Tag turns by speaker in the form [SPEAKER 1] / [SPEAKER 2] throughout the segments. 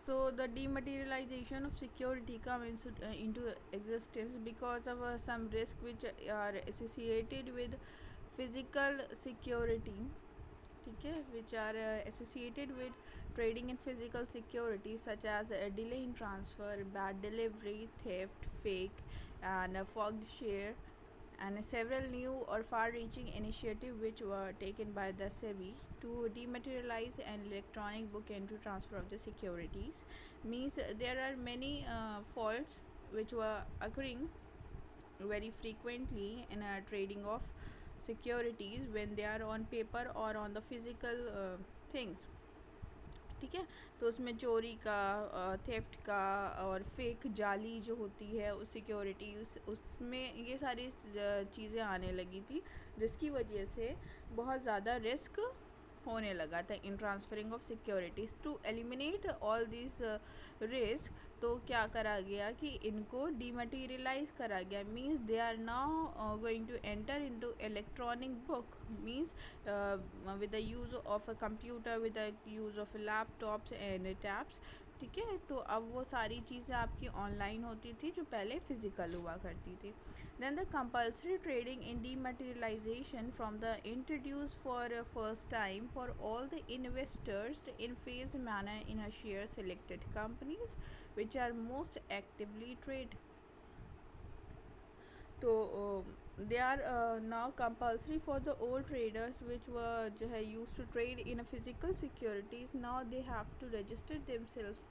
[SPEAKER 1] So the dematerialization of security comes into existence because of some risk which are associated with physical security. ठीक है, which are associated with trading in physical security such as a delay in transfer, bad delivery, theft, fake and forged share, and several new or far-reaching initiatives which were taken by the SEBI to dematerialize an electronic book entry transfer of the securities. Means there are many faults which were occurring very frequently in a trading of securities when they are on paper or on the physical things. ठीक है, तो उसमें चोरी का, theft का और fake जाली जो होती है उस सिक्योरिटी उसमें ये सारी चीज़ें आने लगी थी, जिसकी वजह से बहुत ज़्यादा रिस्क होने लगा था in transferring of securities. To eliminate all this risk, तो क्या करा गया कि इनको डीमटेरियलाइज करा गया। Means they are now going to enter into electronic book, means with the use of a computer, with the use of laptops and tabs। ठीक है, तो अब वो सारी चीज़ें आपकी ऑनलाइन होती थी जो पहले फ़िज़िकल हुआ करती थी। Then the compulsory trading in dematerialisation from the introduce for first time for all the investors in phase manner in a share selected companies which are most actively trade। तो they are now compulsory for the old traders which were जो है used to trade in a physical securities, now they have to register themselves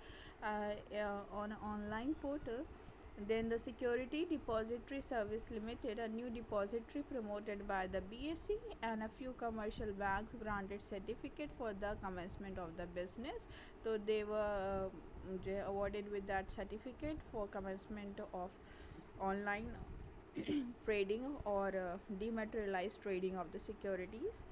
[SPEAKER 1] on an online portal। Then the Security Depository Service Limited, a new depository promoted by the BSE, and a few commercial banks granted certificate for the commencement of the business। So they were awarded with that certificate for commencement of online trading or dematerialized trading of the securities।